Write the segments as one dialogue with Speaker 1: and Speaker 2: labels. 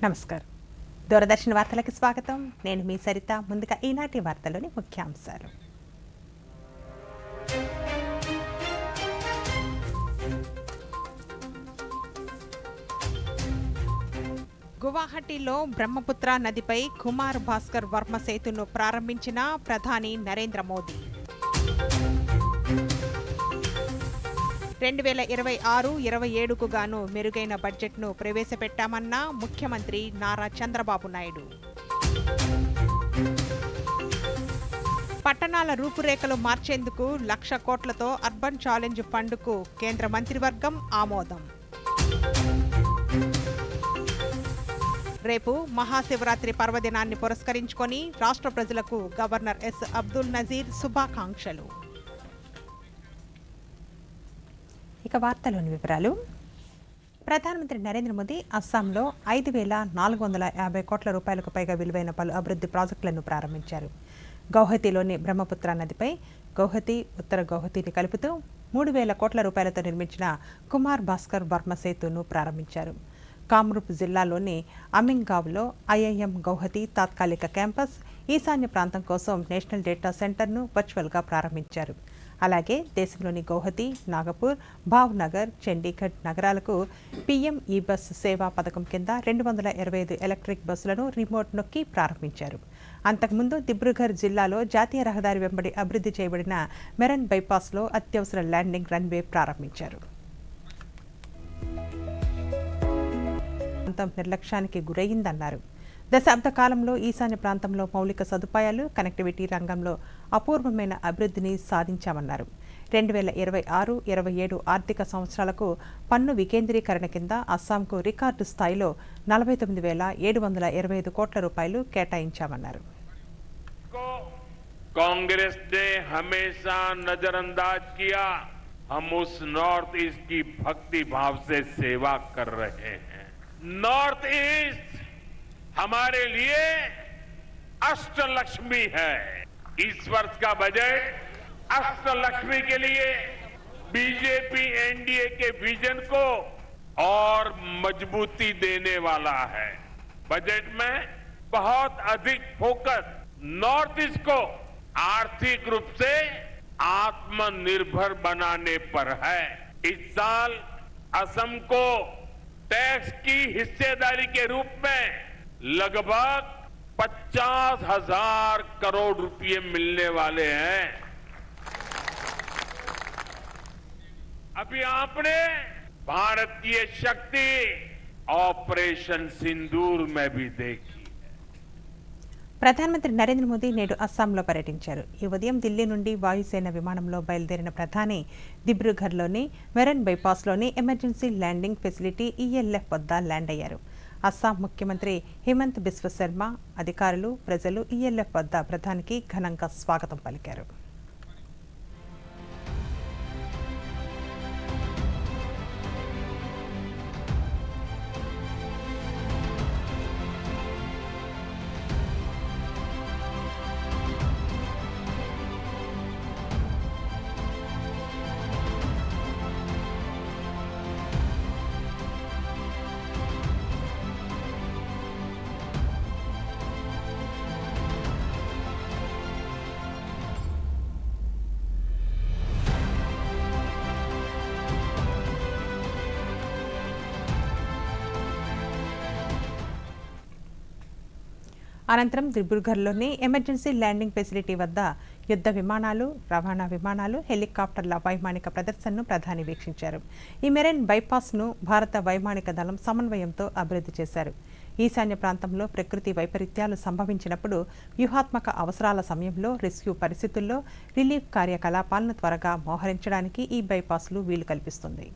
Speaker 1: నమస్కారం. దూరదర్శన్ వార్తలకు స్వాగతం. నేను మీ సరిత. ముందుగా ఈనాటి వార్తలోని ముఖ్యాంశాలు. గువాహటిలో బ్రహ్మపుత్ర నదిపై కుమార్ భాస్కర్ వర్మ సేతును ప్రారంభించిన ప్రధాని నరేంద్ర మోదీ. 2026-27కు గాను మెరుగైన బడ్జెట్ను ప్రవేశపెట్టామన్న ముఖ్యమంత్రి నారా చంద్రబాబు నాయుడు. పట్టణాల రూపురేఖలు మార్చేందుకు 1,00,000 కోట్లతో అర్బన్ ఛాలెంజ్ ఫండ్కు కేంద్ర మంత్రివర్గం ఆమోదం. రేపు మహాశివరాత్రి పర్వదినాన్ని పురస్కరించుకొని రాష్ట్ర ప్రజలకు గవర్నర్ ఎస్ అబ్దుల్ నజీర్ శుభాకాంక్షలు. ఇక వార్తలోని వివరాలు. ప్రధానమంత్రి నరేంద్ర మోదీ అస్సాంలో 5,450 కోట్ల రూపాయలకు పైగా విలువైన పలు అభివృద్ధి ప్రాజెక్టులను ప్రారంభించారు. గౌహతిలోని బ్రహ్మపుత్ర నదిపై గౌహతి, ఉత్తర గౌహతిని కలుపుతూ 3,000 కోట్ల రూపాయలతో నిర్మించిన కుమార్ భాస్కర్ వర్మ సేతును ప్రారంభించారు. కామ్రూప్ జిల్లాలోని అమింగావ్లో ఐఐఎం గౌహతి తాత్కాలిక క్యాంపస్, ఈశాన్య ప్రాంతం కోసం నేషనల్ డేటా సెంటర్ను వర్చువల్గా ప్రారంభించారు. అలాగే దేశంలోని గౌహతి, నాగపూర్, భావ్నగర్, చండీగఢ్ నగరాలకు పీఎం ఈ బస్ సేవా పథకం కింద 225 ఎలక్ట్రిక్ బస్సులను రిమోట్ నొక్కి ప్రారంభించారు. అంతకుముందు దిబ్రూఘర్ జిల్లాలో జాతీయ రహదారి వెంబడి అభివృద్ధి చేయబడిన మెరన్ బైపాస్లో అత్యవసర ల్యాండింగ్ రన్వే ప్రారంభించారు. ప్రాంతం నిర్లక్ష్యానికి గురయ్యిందన్నారు. దశాబ్ద కాలంలో ఈశాన్య ప్రాంతంలో మౌలిక సదుపాయాలు, కనెక్టివిటీ రంగంలో అపూర్వమైన అభివృద్ధిని సాధించామన్నారు. 2026-27 ఆర్థిక సంవత్సరాలకు పన్ను వికేంద్రీకరణ కింద అస్సాంకు రికార్డు స్థాయిలో 49,725 కోట్ల రూపాయలు కేటాయించామన్నారు.
Speaker 2: कांग्रेस ने हमेशा नजरअंदाज किया. हम उस नॉर्थ ईस्ट की भक्ति भाव से सेवा कर रहे हैं. नॉर्थ ईस्ट हमारे लिए अष्टलक्ष्मी है. इस वर्ष का बजट अष्टलक्ष्मी के लिए बीजेपी एनडीए के विजन को और मजबूती देने वाला है. बजट में बहुत अधिक फोकस नॉर्थ ईस्ट को आर्थिक रूप से आत्मनिर्भर बनाने पर है. इस साल असम को टैक्स की हिस्सेदारी के रूप में लगभग 50,000 करोड़ रुपए मिलने वाले हैं. अभी आपने भारतीय शक्ति ऑपरेशन सिंदूर में भी देखी.
Speaker 1: ప్రధానమంత్రి నరేంద్ర మోదీ నేడు అస్సాంలో పర్యటించారు. ఈ ఉదయం ఢిల్లీ నుండి వాయుసేన విమానంలో బయలుదేరిన ప్రధాని దిబ్రూఘర్లోని మెరన్ బైపాస్లోని ఎమర్జెన్సీ ల్యాండింగ్ ఫెసిలిటీ ఈఎల్ఎఫ్ వద్ద ల్యాండ్ అయ్యారు. అస్సాం ముఖ్యమంత్రి హిమంత్ బిశ్వ శర్మ, అధికారులు, ప్రజలు ఈఎల్ఎఫ్ వద్ద ప్రధానికి ఘనంగా స్వాగతం పలికారు. అనంతరం దిబ్రూఘర్లోని ఎమర్జెన్సీ ల్యాండింగ్ ఫెసిలిటీ వద్ద యుద్ధ విమానాలు, రవాణా విమానాలు, హెలికాప్టర్ల వైమానిక ప్రదర్శనను ప్రధాని వీక్షించారు. ఈ మెరైన్ బైపాస్ను భారత వైమానిక దళం సమన్వయంతో అభివృద్ధి చేశారు. ఈశాన్య ప్రాంతంలో ప్రకృతి వైపరీత్యాలు సంభవించినప్పుడు వ్యూహాత్మక అవసరాల సమయంలో, రెస్క్యూ పరిస్థితుల్లో రిలీఫ్ కార్యకలాపాలను త్వరగా మోహరించడానికి ఈ బైపాస్లు వీలు కల్పిస్తుంది.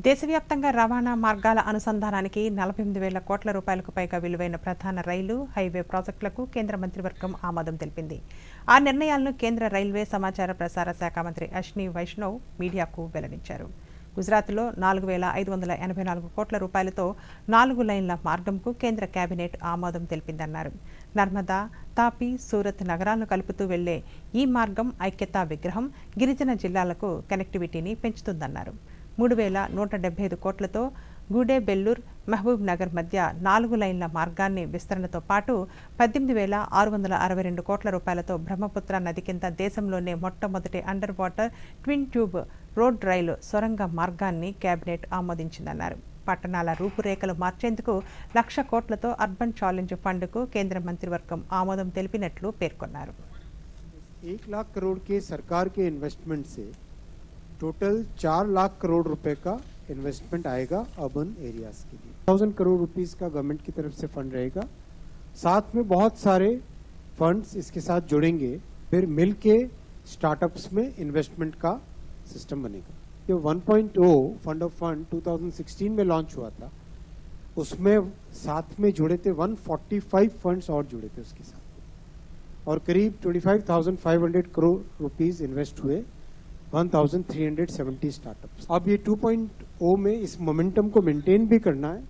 Speaker 1: దేశవ్యాప్తంగా రవాణా మార్గాల అనుసంధానానికి 48,000 కోట్ల రూపాయలకు పైగా విలువైన ప్రధాన రైలు, హైవే ప్రాజెక్టులకు కేంద్ర మంత్రివర్గం ఆమోదం తెలిపింది. ఆ నిర్ణయాలను కేంద్ర రైల్వే సమాచార ప్రసార శాఖ మంత్రి అశ్విని వైష్ణవ్ మీడియాకు వెల్లడించారు. గుజరాత్లో 4,584 కోట్ల రూపాయలతో 4 లైన్ల మార్గంకు కేంద్ర కేబినెట్ ఆమోదం తెలిపిందన్నారు. నర్మదా, తాపీ, సూరత్ నగరాలను కలుపుతూ వెళ్లే ఈ మార్గం ఐక్యతా విగ్రహం, గిరిజన జిల్లాలకు కనెక్టివిటీని పెంచుతుందన్నారు. 3,175 కోట్లతో గూడే బెల్లూర్, మహబూబ్ నగర్ మధ్య 4 లైన్ల మార్గాన్ని విస్తరణతో పాటు 18,662 కోట్ల రూపాయలతో బ్రహ్మపుత్ర నది కింద దేశంలోనే మొట్టమొదటి under water twin tube road rail సొరంగ మార్గాన్ని కేబినెట్ ఆమోదించిందన్నారు. పట్టణాల రూపురేఖలు మార్చేందుకు 1,00,000 కోట్లతో అర్బన్ ఛాలెంజ్ ఫండ్కు కేంద్ర మంత్రివర్గం ఆమోదం తెలిపినట్లు పేర్కొన్నారు.
Speaker 3: 1 लाख करोड़ के सरकार के इन्वेस्टमेंट से टोटल 4 लाख करोड़ रुपए का इन्वेस्टमेंट आएगा अर्बन एरियाज के लिए। 1000 करोड़ रुपीस का गवर्नमेंट की तरफ से फंड रहेगा, साथ में बहुत सारे फंड्स इसके साथ जुड़ेंगे, फिर मिल के स्टार्टअप्स में इन्वेस्टमेंट का सिस्टम बनेगा। ये 1.0 फंड ऑफ फंड 2016 में लॉन्च हुआ था, उसमें साथ में जुड़े थे 145 फंड्स और जुड़े थे उसके साथ, और करीब 25,500 करोड़ रुपीस इन्वेस्ट हुए 1,370 स्टार्टअप्स। अब ये 2.0 में इस मोमेंटम को मेंटेन भी करना है।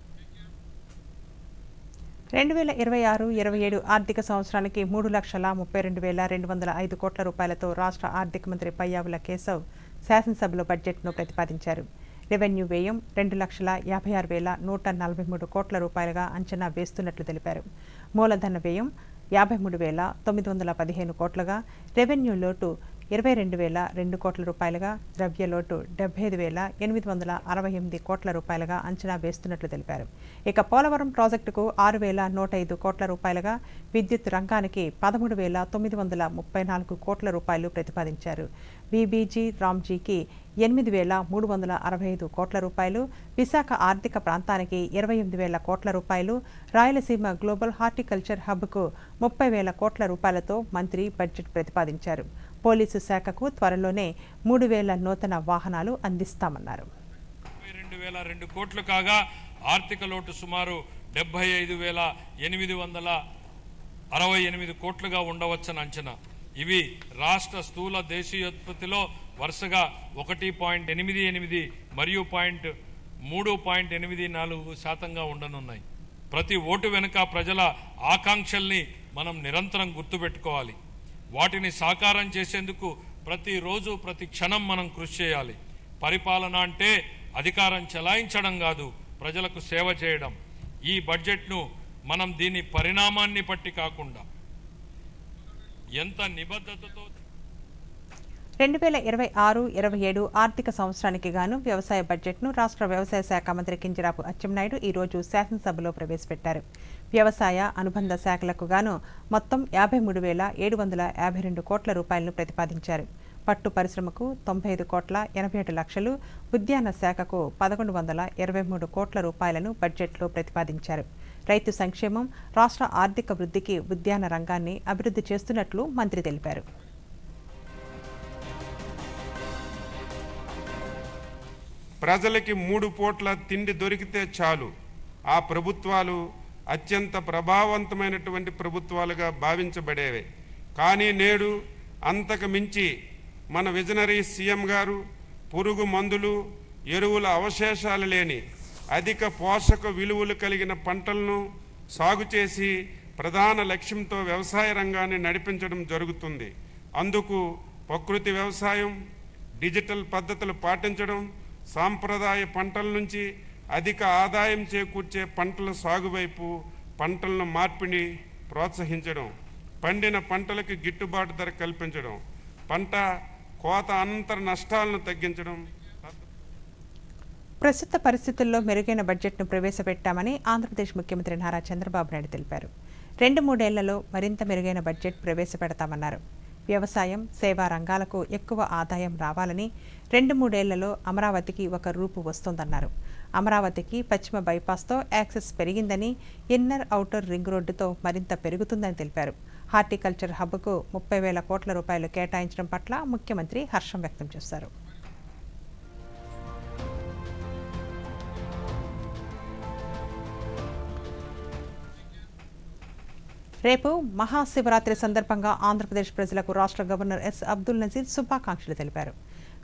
Speaker 1: 2026-27 ఆర్థిక సంవత్సరానికి 3,32,205 కోట్ల రూపాయలతో రాష్ట్ర ఆర్థిక మంత్రి పయ్యావుల కేశవ్ శాసనసభలో బడ్జెట్ను ప్రతిపాదించారు. రెవెన్యూ వ్యయం 2,56,143 కోట్ల రూపాయలుగా అంచనా వేస్తున్నట్లు తెలిపారు. మూలధన వ్యయం 53,915 కోట్లుగా, రెవెన్యూ లోటు 22,002 కోట్ల రూపాయలుగా, ద్రవ్య లోటు 75,868 కోట్ల రూపాయలుగా అంచనా వేస్తున్నట్లు తెలిపారు. ఇక పోలవరం ప్రాజెక్టుకు 6,105 కోట్ల రూపాయలుగా, విద్యుత్ రంగానికి 13,934 కోట్ల రూపాయలు ప్రతిపాదించారు. బీబీజీ రామ్జీకి 8,365 కోట్ల రూపాయలు, విశాఖ ఆర్థిక ప్రాంతానికి 28,000 కోట్ల రూపాయలు, రాయలసీమ గ్లోబల్ హార్టికల్చర్ హబ్కు 30,000 కోట్ల రూపాయలతో మంత్రి బడ్జెట్ ప్రతిపాదించారు. పోలీసు శాఖకు త్వరలోనే 3,000 నూతన వాహనాలు అందిస్తామన్నారు.
Speaker 4: 22,002 కోట్లు కాగా ఆర్థిక లోటు సుమారు 75,868 కోట్లుగా ఉండవచ్చని అంచనా. ఇవి రాష్ట్ర స్థూల దేశీయోత్పత్తిలో వరుసగా 1.88 మరియు 3.84% ఉండనున్నాయి. ప్రతి ఓటు వెనుక ప్రజల ఆకాంక్షల్ని మనం నిరంతరం గుర్తుపెట్టుకోవాలి. వాటిని సాకారం చేసేందుకు ప్రతిరోజు ప్రతి క్షణం మనం కృషి చేయాలి. పరిపాలన అంటే అధికారం చెలాయించడం కాదు, ప్రజలకు సేవ చేయడం. ఈ బడ్జెట్ను మనం దీని పరిణామాన్ని బట్టి కాకుండా ఎంత నిబద్ధతతో
Speaker 1: 2026-27 ఆర్థిక సంవత్సరానికి గాను వ్యవసాయ బడ్జెట్ను రాష్ట్ర వ్యవసాయ శాఖ మంత్రి కింజరాపు అచ్చెన్నాయుడు ఈరోజు శాసనసభలో ప్రవేశపెట్టారు. వ్యవసాయ అనుబంధ శాఖలకు గాను మొత్తం 53,752 కోట్ల రూపాయలను ప్రతిపాదించారు. పట్టు పరిశ్రమకు 95 కోట్ల 87 లక్షలు, ఉద్యాన శాఖకు 1,123 కోట్ల రూపాయలను బడ్జెట్లో ప్రతిపాదించారు. రైతు సంక్షేమం, రాష్ట్ర ఆర్థిక వృద్ధికి ఉద్యాన రంగాన్ని అభివృద్ధి చేస్తున్నట్లు మంత్రి తెలిపారు.
Speaker 5: ప్రజలకి 3 పూట్ల తిండి దొరికితే చాలు, ఆ ప్రభుత్వాలు అత్యంత ప్రభావవంతమైనటువంటి ప్రభుత్వాలుగా భావించబడేవే. కానీ నేడు అంతకు మించి మన విజనరీ సీఎం గారు పురుగు మందులు, ఎరువుల అవశేషాలు లేని అధిక పోషక విలువలు కలిగిన పంటలను సాగు చేసి ప్రధాన లక్ష్యంతో వ్యవసాయ రంగాన్ని నడిపించడం జరుగుతుంది. అందుకు ప్రకృతి వ్యవసాయం, డిజిటల్ పద్ధతులు పాటించడం, సాంప్రదాయ పంటల నుంచి అధిక ఆదాయం చేకూర్చే పంటల సాగు వైపు పంటలను మార్పిడి ప్రోత్సహించడం, పండిన పంటలకు గిట్టుబాటు ధర కల్పించడం, పంట కోత అనంతర నష్టాలను తగ్గించడం.
Speaker 1: ప్రస్తుత పరిస్థితుల్లో మెరుగైన బడ్జెట్ను ప్రవేశపెట్టామని ఆంధ్రప్రదేశ్ ముఖ్యమంత్రి నారా చంద్రబాబు నాయుడు తెలిపారు. 2-3 ఏళ్లలో మరింత మెరుగైన బడ్జెట్ ప్రవేశపెడతామన్నారు. వ్యవసాయం, సేవా రంగాలకు ఎక్కువ ఆదాయం రావాలని 2-3 ఏళ్లలో అమరావతికి ఒక రూపు వస్తోందన్నారు. అమరావతికి పశ్చిమ బైపాస్తో యాక్సెస్ పెరిగిందని, ఇన్నర్ ఔటర్ రింగ్ రోడ్డుతో మరింత పెరుగుతుందని తెలిపారు. హార్టికల్చర్ హబ్కు 30,000 కోట్ల రూపాయలు కేటాయించడం పట్ల ముఖ్యమంత్రి హర్షం వ్యక్తం చేశారు. రేపు మహాశివరాత్రి సందర్భంగా ఆంధ్రప్రదేశ్ ప్రజలకు రాష్ట్ర గవర్నర్ ఎస్ అబ్దుల్ నజీర్ శుభాకాంక్షలు తెలిపారు.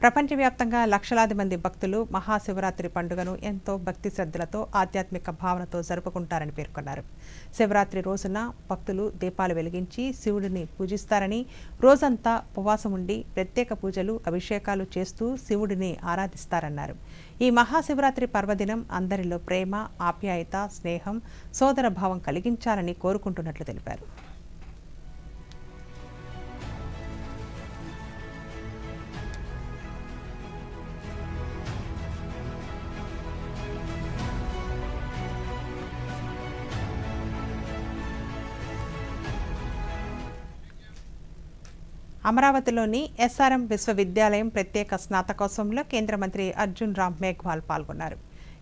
Speaker 1: ప్రపంచవ్యాప్తంగా లక్షలాది మంది భక్తులు మహాశివరాత్రి పండుగను ఎంతో భక్తి శ్రద్ధలతో ఆధ్యాత్మిక భావనతో జరుపుకుంటారని పేర్కొన్నారు. శివరాత్రి రోజున భక్తులు దీపాలు వెలిగించి శివుడిని పూజిస్తారని, రోజంతా ఉపవాసం ఉండి ప్రత్యేక పూజలు, అభిషేకాలు చేస్తూ శివుడిని ఆరాధిస్తారన్నారు. ఈ మహాశివరాత్రి పర్వదినం అందరిలో ప్రేమ, ఆప్యాయత, స్నేహం, సోదర భావం కలిగించాలని కోరుకుంటున్నట్లు తెలిపారు. అమరావతిలోని ఎస్ఆర్ఎం విశ్వవిద్యాలయం ప్రత్యేక స్నాతకోత్సవంలో కేంద్ర మంత్రి అర్జున్ రామ్ మేఘ్వాల్ పాల్గొన్నారు.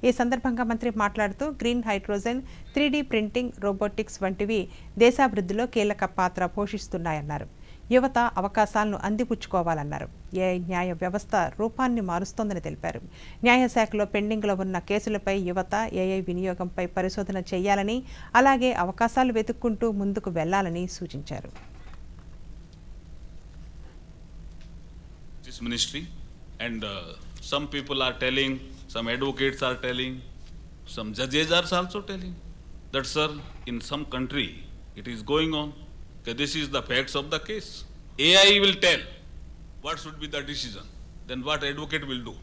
Speaker 1: ఈ సందర్భంగా మంత్రి మాట్లాడుతూ green hydrogen, 3D printing, robotics వంటివి దేశాభివృద్ధిలో కీలక పాత్ర పోషిస్తున్నాయన్నారు. యువత అవకాశాలను అందిపుచ్చుకోవాలన్నారు. ఏఐ న్యాయ వ్యవస్థ రూపాన్ని మారుస్తోందని తెలిపారు. న్యాయశాఖలో పెండింగ్లో ఉన్న కేసులపై యువత ఏఐ వినియోగంపై పరిశోధన చేయాలని, అలాగే అవకాశాలు వెతుక్కుంటూ ముందుకు వెళ్లాలని సూచించారు.
Speaker 6: This ministry and some people are telling, some advocates are telling, some judges are also telling that sir, in some country it is going on. Okay, this is the facts of the case. AI will tell what should be the decision. Then what advocate will do?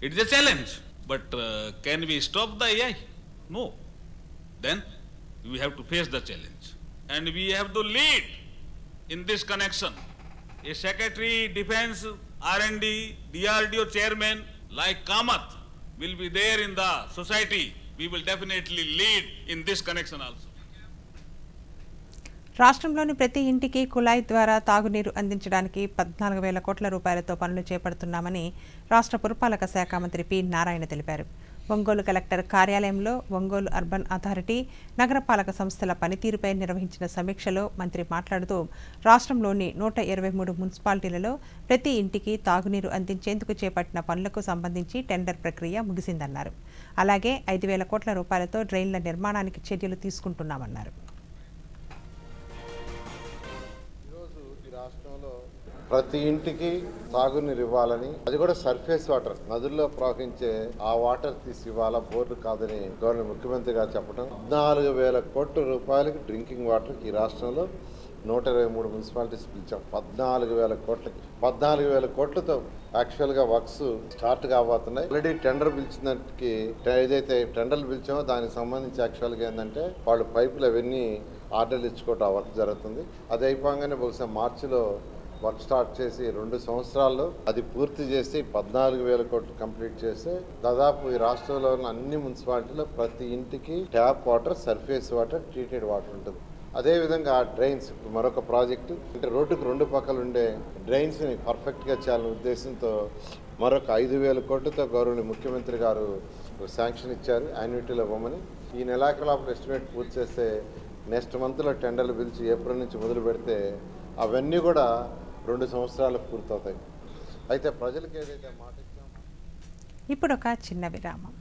Speaker 6: It is a challenge. But can we stop the AI? No. Then we have to face the challenge, and we have to lead in this connection. A secretary, defense, R&D, DRDO chairman like Kamath will be there in the society. We will definitely lead in this connection also.
Speaker 1: రాష్ట్రంలోని ప్రతి ఇంటికి కుళాయి ద్వారా తాగునీరు అందించడానికి 14,000 కోట్ల రూపాయలతో పనులు చేపడుతున్నామని రాష్ట్ర పురపాలక శాఖ మంత్రి పి నారాయణ తెలిపారు. ఒంగోలు కలెక్టర్ కార్యాలయంలో ఒంగోలు అర్బన్ అథారిటీ, నగరపాలక సంస్థల పనితీరుపై నిర్వహించిన సమీక్షలో మంత్రి మాట్లాడుతూ రాష్ట్రంలోని 123 మున్సిపాలిటీలలో ప్రతి ఇంటికి తాగునీరు అందించేందుకు చేపట్టిన పనులకు సంబంధించి టెండర్ ప్రక్రియ ముగిసిందన్నారు. అలాగే 5,000 కోట్ల రూపాయలతో డ్రైన్ల నిర్మాణానికి చర్యలు తీసుకుంటున్నామన్నారు.
Speaker 7: ప్రతి ఇంటికి తాగునీరు ఇవ్వాలని, అది కూడా సర్ఫేస్ వాటర్, నదుల్లో ప్రవహించే ఆ వాటర్ తీసి ఇవ్వాలా, బోర్డు కాదని గవర్నర్ ముఖ్యమంత్రి గారు చెప్పడం. 14,000 కోట్ల రూపాయలకి డ్రింకింగ్ వాటర్ ఈ రాష్ట్రంలో 123 మున్సిపాలిటీస్ పిలిచాం. 14,000 కోట్లకి, 14,000 కోట్లతో యాక్చువల్గా వర్క్స్ స్టార్ట్ కాబోతున్నాయి. ఆల్రెడీ టెండర్ పిలిచినట్టుకి ఏదైతే టెండర్లు పిలిచామో దానికి సంబంధించి యాక్చువల్గా ఏంటంటే వాళ్ళు పైపులు అవన్నీ ఆర్డర్లు ఇచ్చుకోవటం ఆ వర్క్ జరుగుతుంది. అది అయిపోగానే బహుశా మార్చిలో వర్క్ స్టార్ట్ చేసి 2 సంవత్సరాల్లో అది పూర్తి చేసి 14,000 కోట్లు కంప్లీట్ చేస్తే దాదాపు ఈ రాష్ట్రంలో ఉన్న అన్ని మున్సిపాలిటీలో ప్రతి ఇంటికి tap water, surface water, treated water ఉంటుంది. అదేవిధంగా డ్రైన్స్ మరొక ప్రాజెక్టు, అంటే రోడ్డుకు 2 పక్కలు ఉండే డ్రైన్స్ని పర్ఫెక్ట్గా చేయాలనే ఉద్దేశంతో మరొక 5,000 కోట్లతో గౌరవనీయ ముఖ్యమంత్రి గారు శాంక్షన్ ఇచ్చారు యాన్యుటీలో ఇవ్వమని. ఈ నెలాఖరులోపు ఎస్టిమేట్ పూర్తి చేస్తే నెక్స్ట్ మంత్లో టెండర్లు పిలిచి ఏప్రిల్ నుంచి మొదలు పెడితే అవన్నీ కూడా 2 సంవత్సరాలు పూర్తవుతాయి. అయితే ప్రజలకు ఏదైతే మాట ఇచ్చామో.
Speaker 1: ఇప్పుడు ఒక చిన్న విరామం.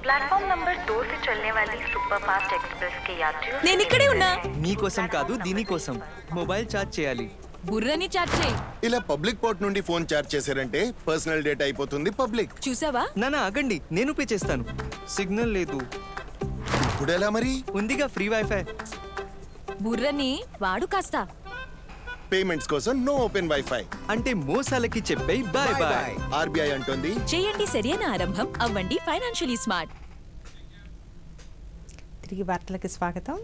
Speaker 8: प्लेटफॉर्म नंबर 2 से चलने वाली सुपरफास्ट एक्सप्रेस के यात्रियों
Speaker 9: నేను ఇక్కడే ఉన్నా.
Speaker 10: నీకోసం కాదు, దీనికోసం మొబైల్ ఛార్జ్ చేయాలి.
Speaker 9: బుర్రని చాట్ చేయి.
Speaker 11: ఇలా పబ్లిక్ పోర్ట్ నుండి ఫోన్ చార్జ్ చేశారంటే పర్సనల్ డేటా అయిపోతుంది పబ్లిక్.
Speaker 9: చూసావా?
Speaker 10: నానా ఆగండి, నేను పే చేస్తాను. సిగ్నల్ లేదు.
Speaker 11: ఇప్పుడు ఎలా మరి?
Speaker 10: ఉందిగా ఫ్రీ వైఫై.
Speaker 9: బుర్రని వాడు కాస్త.
Speaker 11: పేమెంట్స్ కోసం నో ఓపెన్ వైఫై.
Speaker 10: అంటే మోసాలకి చెప్పే బాయ్ బాయ్.
Speaker 11: ఆర్బీఐ అంటోంది
Speaker 9: చేయండి సరైన ఆరంభం, అవ్వండి ఫైనాన్షియలీ స్మార్ట్.
Speaker 1: తిరిగి వార్తలకు స్వాగతం.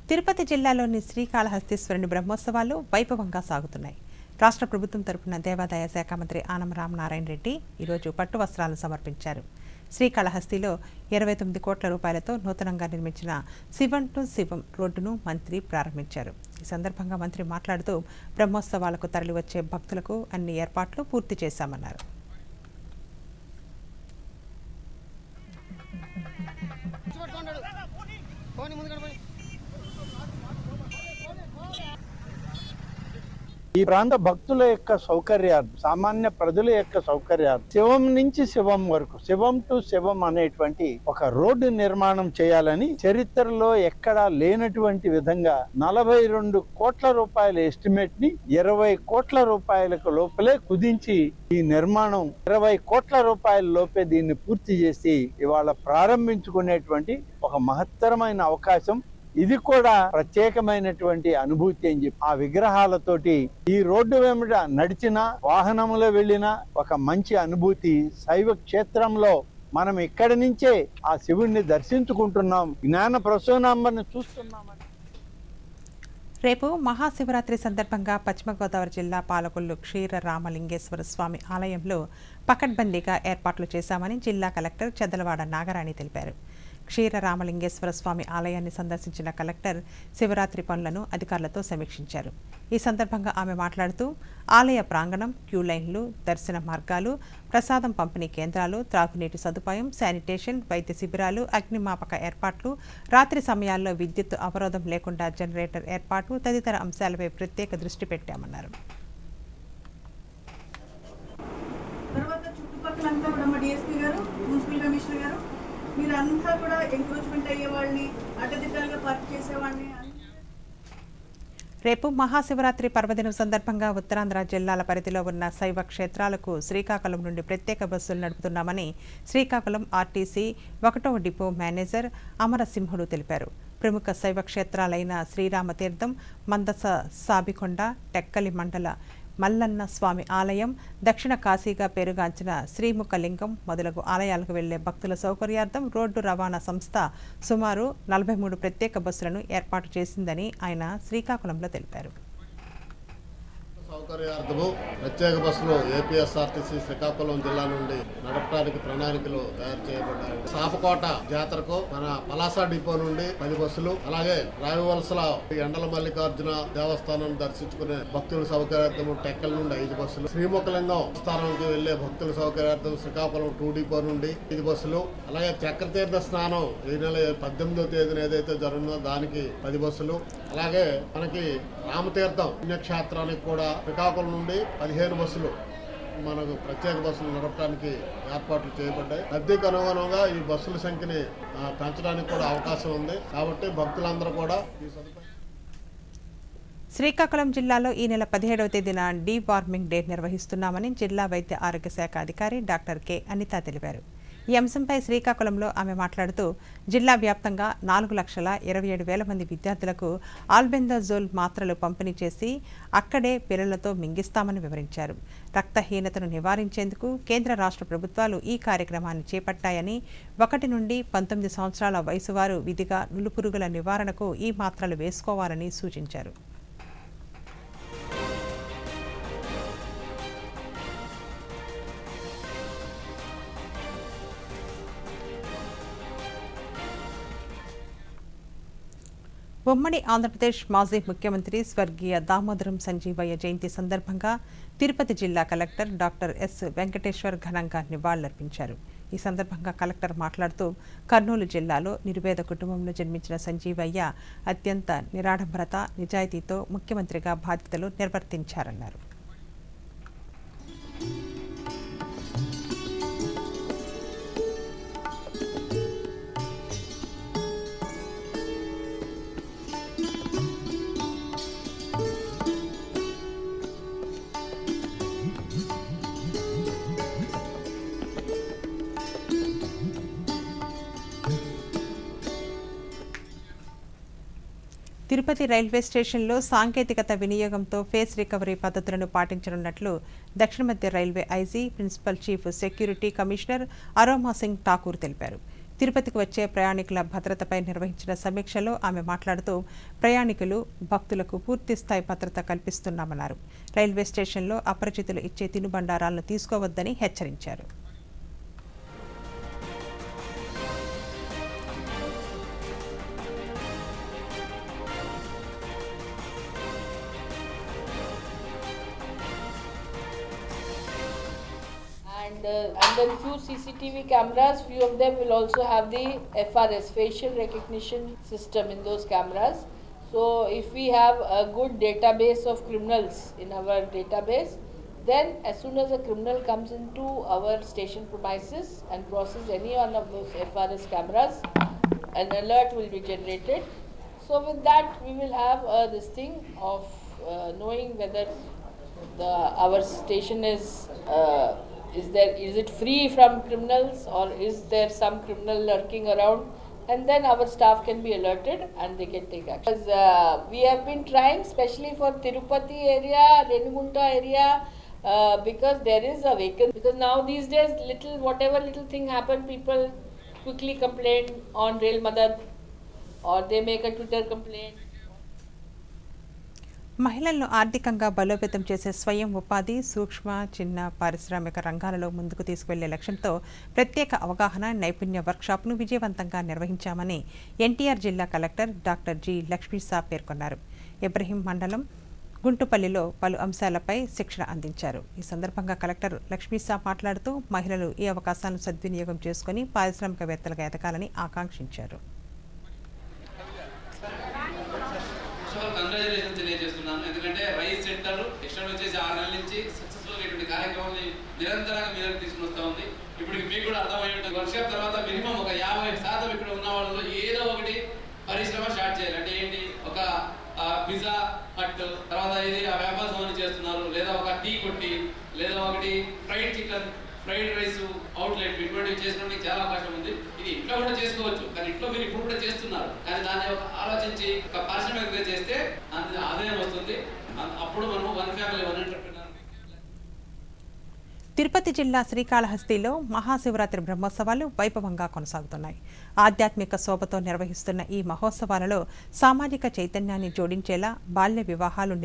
Speaker 1: తిరుపతి జిల్లాలోని శ్రీకాళహస్తీశ్వరుని బ్రహ్మోత్సవాలు వైభవంగా సాగుతున్నాయి. రాష్ట్ర ప్రభుత్వం తరపున దేవాదాయ శాఖ మంత్రి ఆనం రామనారాయణ రెడ్డి ఈరోజు పట్టు వస్త్రాలను సమర్పించారు. శ్రీకాళహస్తిలో 29 కోట్ల రూపాయలతో నూతనంగా నిర్మించిన శివం టు శివం రోడ్డును మంత్రి ప్రారంభించారు. ఈ సందర్భంగా మంత్రి మాట్లాడుతూ బ్రహ్మోత్సవాలకు తరలివచ్చే భక్తులకు అన్ని ఏర్పాట్లు పూర్తి చేశామన్నారు.
Speaker 12: ఈ ప్రాంత భక్తుల యొక్క సౌకర్యార్థం, సామాన్య ప్రజల యొక్క సౌకర్యార్థం శివం నుంచి శివం వరకు, శివం టు శివం అనేటువంటి ఒక రోడ్డు నిర్మాణం చేయాలని చరిత్రలో ఎక్కడా లేనటువంటి విధంగా 42 కోట్ల రూపాయల ఎస్టిమేట్ ని 20 కోట్ల రూపాయలకు లోపలే కుదించి ఈ నిర్మాణం 20 కోట్ల రూపాయల లోపే దీన్ని పూర్తి చేసి ఇవాళ ప్రారంభించుకునేటువంటి ఒక మహత్తరమైన అవకాశం. ఇది కూడా ప్రత్యేకమైనటువంటి అనుభూతి అని చెప్పి ఆ విగ్రహాలతోటి ఈ రోడ్డు వెంబడ నడిచినా వాహనంలో వెళ్ళినా ఒక మంచి అనుభూతి. శైవ క్షేత్రంలో మనం ఇక్కడి నుంచే ఆ శివుణ్ణి దర్శించుకుంటున్నాం, జ్ఞాన ప్రసూనాంబని చూస్తున్నామని.
Speaker 1: రేపు మహాశివరాత్రి సందర్భంగా పశ్చిమ గోదావరి జిల్లా పాలకొల్లు క్షీర రామలింగేశ్వర స్వామి ఆలయంలో పకడ్బందీగా ఏర్పాట్లు చేశామని జిల్లా కలెక్టర్ చెదలవాడ నాగరాణి తెలిపారు. క్షీర రామలింగేశ్వర స్వామి ఆలయాన్ని సందర్శించిన కలెక్టర్ శివరాత్రి పనులను అధికారులతో సమీక్షించారు. ఈ సందర్భంగా ఆమె మాట్లాడుతూ ఆలయ ప్రాంగణం, క్యూ లైన్లు, దర్శన మార్గాలు, ప్రసాదం పంపిణీ కేంద్రాలు, త్రాగునీటి సదుపాయం, శానిటేషన్, వైద్య శిబిరాలు, అగ్నిమాపక ఏర్పాట్లు, రాత్రి సమయాల్లో విద్యుత్ అవరోధం లేకుండా జనరేటర్ ఏర్పాటు తదితర అంశాలపై ప్రత్యేక దృష్టి పెట్టామన్నారు.
Speaker 13: మీరంతా కూడా ఎంక్రోచ్మెంట్ అయ్యేవాళ్ళని, అడ్డదిడ్డాలుగా పార్క్ చేసేవాళ్ళని.
Speaker 1: రేపు మహాశివరాత్రి పర్వదినం సందర్భంగా ఉత్తరాంధ్ర జిల్లాల పరిధిలో ఉన్న శైవ క్షేత్రాలకు శ్రీకాకుళం నుండి ప్రత్యేక బస్సులు నడుపుతున్నామని శ్రీకాకుళం ఆర్టీసీ 1వ డిపో మేనేజర్ అమరసింహుడు తెలిపారు. ప్రముఖ శైవ క్షేత్రాలైన శ్రీరామతీర్థం, మందస సాబికొండ, టెక్కలి మండల మల్లన్న స్వామి ఆలయం, దక్షిణ కాశీగా పేరుగాంచిన శ్రీముఖలింగం మొదలగు ఆలయాలకు వెళ్లే భక్తుల సౌకర్యార్థం రోడ్డు రవాణా సంస్థ సుమారు 43 ప్రత్యేక బస్సులను ఏర్పాటు చేసిందని ఆయన శ్రీకాకుళంలో తెలిపారు.
Speaker 14: సౌకర్యార్థము ప్రత్యేక బస్సులు ఏపీఎస్ఆర్టీసీ శ్రీకాకుళం జిల్లా నుండి నడపడానికి ప్రణాళికలు తయారు చేయబడ్డాయి. సాపకోట జాతరకు మన పలాస డిపో నుండి 10 బస్సులు, అలాగే రావివలసల ఎండల మల్లికార్జున దేవస్థానం దర్శించుకునే భక్తుల సౌకర్యార్థం టెక్కల నుండి 5 బస్సులు, శ్రీముఖలింగం స్థానానికి వెళ్లే భక్తుల సౌకర్యార్థం శ్రీకాకుళం 2 డిపో నుండి 5 బస్సులు, అలాగే చక్రతీర్థ స్నానం ఈ నెల 18వ తేదీన ఏదైతే జరుగుతుందో దానికి 10 బస్సులు, అలాగే మనకి రామతీర్థం పుణ్యక్షేత్రానికి కూడా శ్రీకాకుళం నుండి 15 బస్సులు మనకు ప్రత్యేక బస్సులు నడపడానికి ఏర్పాట్లు చేయబడ్డాయి. రద్దీకి అనుగుణంగా ఈ బస్సుల సంఖ్యని పెంచడానికి కూడా అవకాశం ఉంది. కాబట్టి భక్తులందరూ కూడా ఈ సదుపాయం.
Speaker 1: శ్రీకాకుళం జిల్లాలో ఈ నెల 17వ తేదీన డీ వార్మింగ్ డే నిర్వహిస్తున్నామని జిల్లా వైద్య ఆరోగ్య శాఖ అధికారి డాక్టర్ కె అనిత తెలిపారు. ఈ అంశంపై శ్రీకాకుళంలో ఆమె మాట్లాడుతూ జిల్లా వ్యాప్తంగా 4,27,000 మంది విద్యార్థులకు ఆల్బెందాజోల్ మాత్రలు పంపిణీ చేసి అక్కడే పిల్లలతో మింగిస్తామని వివరించారు. రక్తహీనతను నివారించేందుకు కేంద్ర రాష్ట్ర ప్రభుత్వాలు ఈ కార్యక్రమాన్ని చేపట్టాయని 1 నుండి 19 సంవత్సరాల వయసు వారు విధిగా నులుపురుగుల నివారణకు ఈ మాత్రలు వేసుకోవాలని సూచించారు. ఉమ్మడి ఆంధ్రప్రదేశ్ మాజీ ముఖ్యమంత్రి స్వర్గీయ దామోదరం సంజీవయ్య జయంతి సందర్భంగా తిరుపతి జిల్లా కలెక్టర్ డాక్టర్ ఎస్ వెంకటేశ్వర్ ఘనంగా నివాళులర్పించారు. ఈ సందర్భంగా కలెక్టర్ మాట్లాడుతూ కర్నూలు జిల్లాలో నిరుపేద కుటుంబంలో జన్మించిన సంజీవయ్య అత్యంత నిరాడంబరత, నిజాయితీతో ముఖ్యమంత్రిగా బాధ్యతలు నిర్వర్తించారన్నారు. తిరుపతి రైల్వే స్టేషన్లో సాంకేతికత వినియోగంతో ఫేస్ రికవరీ పద్ధతులను పాటించనున్నట్లు దక్షిణ మధ్య railway IG, principal chief security commissioner Aroma Singh Thakur తెలిపారు. తిరుపతికి వచ్చే ప్రయాణికుల భద్రతపై నిర్వహించిన సమీక్షలో ఆమె మాట్లాడుతూ ప్రయాణికులు, భక్తులకు పూర్తిస్థాయి భద్రత కల్పిస్తున్నామన్నారు. రైల్వే స్టేషన్లో అపరిచితులు ఇచ్చే తినుబండారాలను తీసుకోవద్దని హెచ్చరించారు.
Speaker 15: And then few CCTV cameras, few of them will also have the FRS, facial recognition system in those cameras. So if we have a good database of criminals in our database, then as soon as a criminal comes into our station premises and crosses any one of those FRS cameras, an alert will be generated. So with that we will have this thing of knowing whether our station is it free from criminals or is there some criminal lurking around, and then our staff can be alerted and they can take action. Because, we have been trying, especially for Tirupati area, Renugunta area, because there is a vacancy. Because now these days, whatever little thing happen, people quickly complain on Rail Madad or they make a Twitter complaint.
Speaker 1: మహిళలను ఆర్థికంగా బలోపేతం చేసే స్వయం ఉపాధి, సూక్ష్మ, చిన్న పారిశ్రామిక రంగాలలో ముందుకు తీసుకువెళ్లే లక్ష్యంతో ప్రత్యేక అవగాహన, నైపుణ్య వర్క్షాప్ను విజయవంతంగా నిర్వహించామని ఎన్టీఆర్ జిల్లా కలెక్టర్ డాక్టర్ జి లక్ష్మీసా పేర్కొన్నారు. ఇబ్రహీం మండలం గుంటుపల్లిలో పలు అంశాలపై శిక్షణ అందించారు. ఈ సందర్భంగా కలెక్టర్ లక్ష్మీసా మాట్లాడుతూ మహిళలు ఈ అవకాశాలను సద్వినియోగం చేసుకుని పారిశ్రామికవేత్తలుగా ఎదగాలని ఆకాంక్షించారు.
Speaker 16: కంగ్రాచులేషన్ తెలియజేస్తున్నాను. ఎందుకంటే రైస్ సెంటర్ ఎక్స్టర్న్ వచ్చేసి 6 నెలల నుంచి సక్సెస్ఫుల్ ఇటువంటి కార్యక్రమాన్ని నిరంతరంగా మీదకి తీసుకుని వస్తూ ఉంది. ఇప్పుడు మీకు కూడా అర్థమై ఉంటుంది, వర్క్షాప్ తర్వాత మినిమం ఒక 50% ఇక్కడ ఉన్న వాళ్ళు ఏదో ఒకటి పరిశ్రమ స్టార్ట్ చేయాలి. అంటే ఏంటి, ఒక పిజ్జా హట్, తర్వాత ఇది ఆ వ్యాపార సంబంధం చేస్తున్నారు, లేదా ఒక టీ కొట్టి, లేదా ఒకటి fried chicken, fried rice outlet, ఇటువంటివి చేసుకోవడానికి చాలా అవకాశం ఉంది. ఇది ఇంట్లో కూడా చేసుకోవచ్చు, కానీ ఇంట్లో మీరు ఇప్పుడు కూడా చేస్తున్నారు. కానీ దాన్ని ఆలోచించి ఒక పారిశ్రామికంగా చేస్తే ఆదాయం వస్తుంది. అప్పుడు మనం one family one entrepreneur.
Speaker 1: Tirupati జిల్లా శ్రీకాళహస్తిలో మహాశివరాత్రి బ్రహ్మోత్సవాలు వైభవంగా కొనసాగుతున్నాయి. ఆధ్యాత్మిక శోభతో నిర్వహిస్తున్న ఈ మహోత్సవాలలో సామాజిక చైతన్యాన్ని జోడించేలా బాల్య వివాహాలు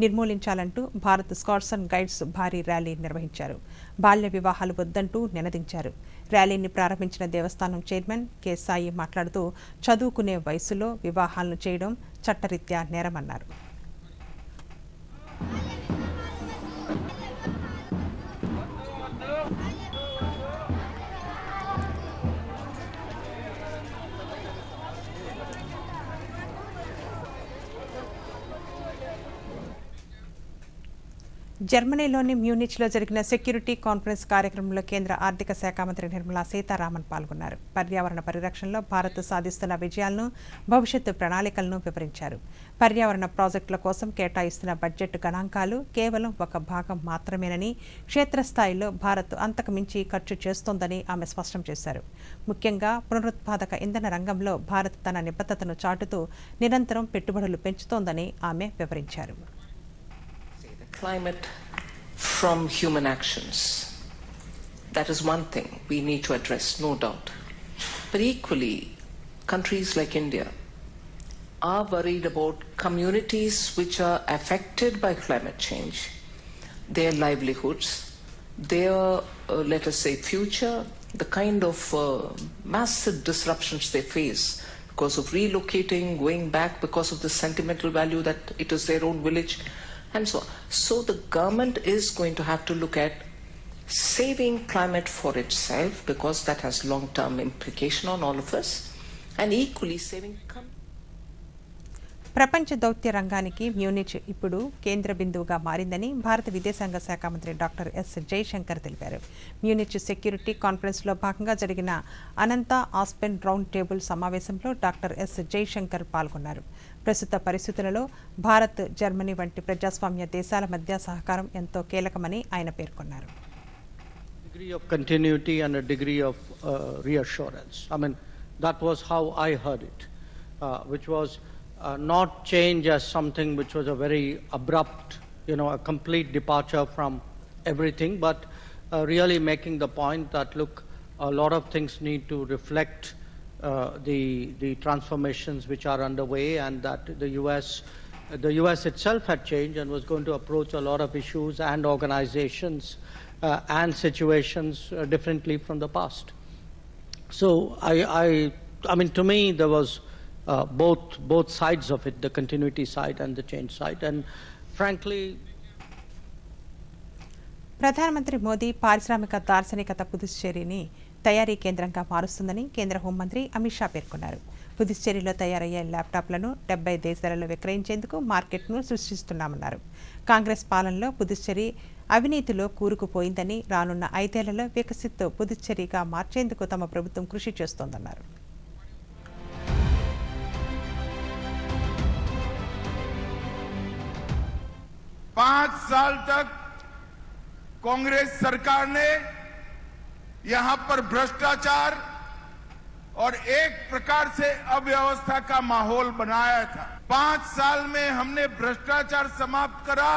Speaker 1: నిర్మూలించాలంటూ భారత్ స్కౌట్స్ అండ్ గైడ్స్ భారీ ర్యాలీ నిర్వహించారు. బాల్య వివాహాలు వద్దంటూ నినదించారు. ర్యాలీని ప్రారంభించిన దేవస్థానం చైర్మన్ కె సాయి మాట్లాడుతూ చదువుకునే వయసులో వివాహాలను చేయడం చట్టరీత్యా నేరమన్నారు. జర్మనీలోని మ్యూనిచ్లో జరిగిన సెక్యూరిటీ కాన్ఫరెన్స్ కార్యక్రమంలో కేంద్ర ఆర్థిక శాఖ మంత్రి నిర్మలా సీతారామన్ పాల్గొన్నారు. పర్యావరణ పరిరక్షణలో భారత్ సాధిస్తున్న విజయాలను, భవిష్యత్తు ప్రణాళికలను వివరించారు. పర్యావరణ ప్రాజెక్టుల కోసం కేటాయిస్తున్న బడ్జెట్ గణాంకాలు కేవలం ఒక భాగం మాత్రమేనని, క్షేత్రస్థాయిలో భారత్ అంతకుమించి ఖర్చు చేస్తోందని ఆమె స్పష్టం చేశారు. ముఖ్యంగా పునరుత్పాదక ఇంధన రంగంలో భారత్ తన నిబద్ధతను చాటుతూ నిరంతరం పెట్టుబడులు పెంచుతోందని ఆమె వివరించారు.
Speaker 17: Climate from human actions. That is one thing we need to address, no doubt. But equally, countries like India are worried about communities which are affected by climate change, their livelihoods, their, let us say, future, the kind of massive disruptions they face because of relocating, going back because of the sentimental value that it is their own village, and so on. So the government is going to have to look at saving climate for itself, because that has long-term implication on all of us, and equally saving.
Speaker 1: ప్రపంచ దౌత్య రంగానికి Munich ఇప్పుడు కేంద్ర బిందువుగా మారిందని భారత విదేశాంగ శాఖ మంత్రి డాక్టర్ ఎస్ జయశంకర్ తెలిపారు. మ్యూనిచ్ సెక్యూరిటీ కాన్ఫరెన్స్లో భాగంగా జరిగిన అనంత ఆస్పెన్ రౌండ్ టేబుల్ సమావేశంలో డాక్టర్ ఎస్ జయశంకర్ పాల్గొన్నారు. ప్రస్తుత పరిస్థితులలో భారత్, జర్మనీ వంటి ప్రజాస్వామ్య దేశాల మధ్య సహకారం ఎంతో కీలకమని ఆయన పేర్కొన్నారు.
Speaker 12: Degree of continuity and a degree of reassurance. I mean, that was how I heard it, which was not change as something which was a very abrupt, a complete departure from everything, but really making the point that, look, a lot of things need to reflect the transformations which are underway, and that the US itself had changed and was going to approach a lot of issues and organizations and situations differently from the past. So I mean, to me, there was both sides of it, the continuity side and the change side, and frankly.
Speaker 1: ప్రధానమంత్రి మోదీ పారిశ్రామిక దార్శనికత పుదుచ్చేరిని తయారీ కేంద్రంగా మారుస్తుందని కేంద్ర హోంమంత్రి అమిత్ షా పేర్కొన్నారు. పుదుచ్చేరిలో తయారయ్యే ల్యాప్టాప్లను 70 దేశాలలో విక్రయించేందుకు మార్కెట్ను సృష్టిస్తున్నామన్నారు. కాంగ్రెస్ పాలనలో పుదుచ్చేరి అవినీతిలో కూరుకుపోయిందని, రానున్న 5 ఏళ్లలో వికసిత్ పుదుచ్చేరిగా మార్చేందుకు తమ ప్రభుత్వం కృషి చేస్తోందన్నారు.
Speaker 18: पांच साल तक कांग्रेस सरकार ने यहां पर भ्रष्टाचार और एक प्रकार से अव्यवस्था का माहौल बनाया था। 5 साल में हमने भ्रष्टाचार समाप्त करा,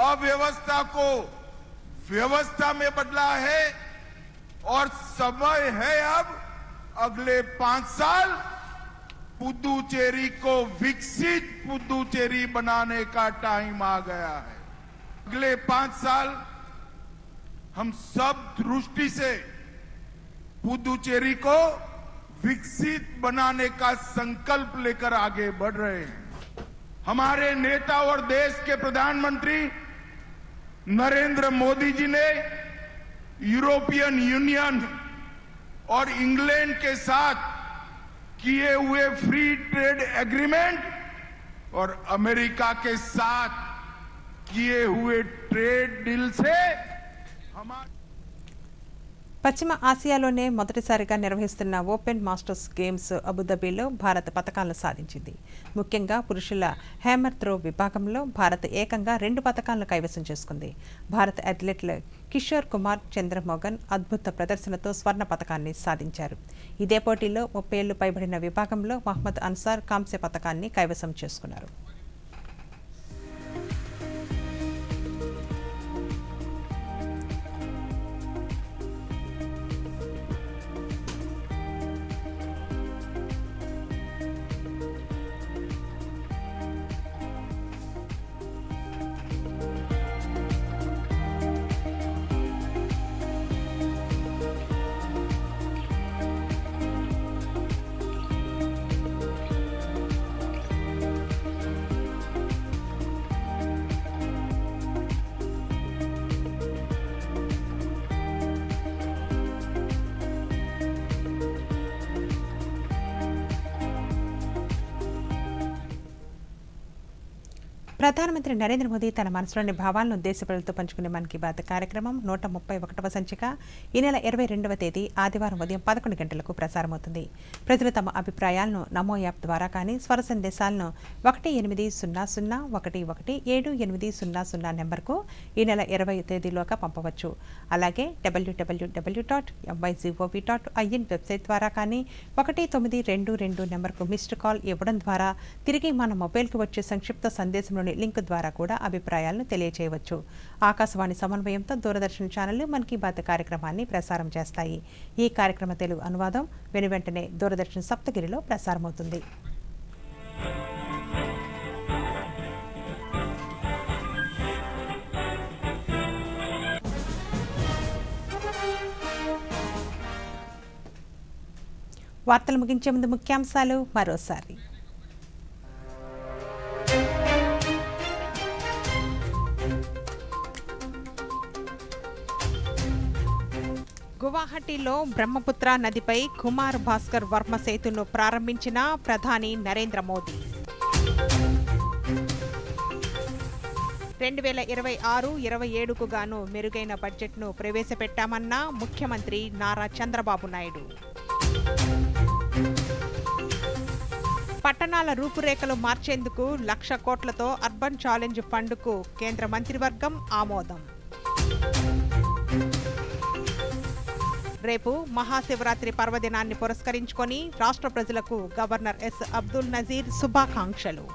Speaker 18: अव्यवस्था को व्यवस्था में बदला है और समय है अब अगले 5 साल पुदुचेरी को विकसित पुदुचेरी बनाने का टाइम आ गया है। अगले 5 साल हम सब दृष्टि से पुदुचेरी को विकसित बनाने का संकल्प लेकर आगे बढ़ रहे हैं। हमारे नेता और देश के प्रधानमंत्री नरेंद्र मोदी जी ने यूरोपियन यूनियन और इंग्लैंड के साथ किए हुए फ्री ट्रेड एग्रीमेंट और अमेरिका के साथ किए हुए ट्रेड डील से हमारे
Speaker 1: పశ్చిమ ఆసియాలోనే మొదటిసారిగా నిర్వహిస్తున్న ఓపెన్ మాస్టర్స్ గేమ్స్ అబుదాబిలో భారత్ పతకాలను సాధించింది. ముఖ్యంగా పురుషుల హ్యామర్ త్రో విభాగంలో భారత్ ఏకంగా 2 పతకాలను కైవసం చేసుకుంది. భారత అథ్లెట్లు కిషోర్ కుమార్, చంద్రమోహన్ అద్భుత ప్రదర్శనతో స్వర్ణ పతకాన్ని సాధించారు. ఇదే పోటీలో 30 ఏళ్లు పైబడిన విభాగంలో మహమ్మద్ అన్సార్ కాంస్య పతకాన్ని కైవసం చేసుకున్నారు. ప్రధానమంత్రి నరేంద్ర మోదీ తన మనసులోని భావాలను దేశ ప్రజలతో పంచుకునే మన్ కీ బాత్ కార్యక్రమం 131వ సంచిక ఈ నెల 22వ తేదీ ఆదివారం ఉదయం 11 గంటలకు ప్రసారమవుతుంది. ప్రజలు తమ అభిప్రాయాలను నమో యాప్ ద్వారా కానీ స్వర సందేశాలను 1800111780 నెంబర్కు ఈ నెల 20వ తేదీలోగా పంపవచ్చు. అలాగే www.myzov.in వెబ్సైట్ ద్వారా కానీ 1922 నెంబర్కు మిస్డ్ కాల్ ఇవ్వడం ద్వారా తిరిగి మన మొబైల్కు వచ్చే సంక్షిప్త సందేశంలోని లింక్ ద్వారా కూడా అభిప్రాయాలను తెలియజేయవచ్చు. ఆకాశవాణి సమన్వయంతో దూరదర్శన్ ఛానళ్లు మన్ కీ బాత్ కార్యక్రమాన్ని ప్రసారం చేస్తాయి. ఈ కార్యక్రమ తెలుగు అనువాదం వెనువెంటనే దూరదర్శన్ సప్తగిరిలో ప్రసారమవుతుంది. వార్తలు ముగించే ముందు ముఖ్యాంశాలు మరోసారి. గువాహటిలో బ్రహ్మపుత్ర నదిపై కుమార్ భాస్కర్ వర్మ సేతును ప్రారంభించిన ప్రధాని నరేంద్ర మోదీ. 2026-27కు గాను మెరుగైన బడ్జెట్ను ప్రవేశపెట్టామన్న ముఖ్యమంత్రి నారా చంద్రబాబు నాయుడు. పట్టణాల రూపురేఖలు మార్చేందుకు 1,00,000 కోట్లతో అర్బన్ ఛాలెంజ్ ఫండ్కు కేంద్ర మంత్రివర్గం ఆమోదం. రేపు మహాశివరాత్రి పర్వదినాన్ని పురస్కరించుకొని రాష్ట్ర ప్రజలకు గవర్నర్ ఎస్ అబ్దుల్ నజీర్ శుభాకాంక్షలు.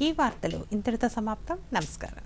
Speaker 1: ఈ వార్తలు ఇంతటితో సమాప్తం. నమస్కారం.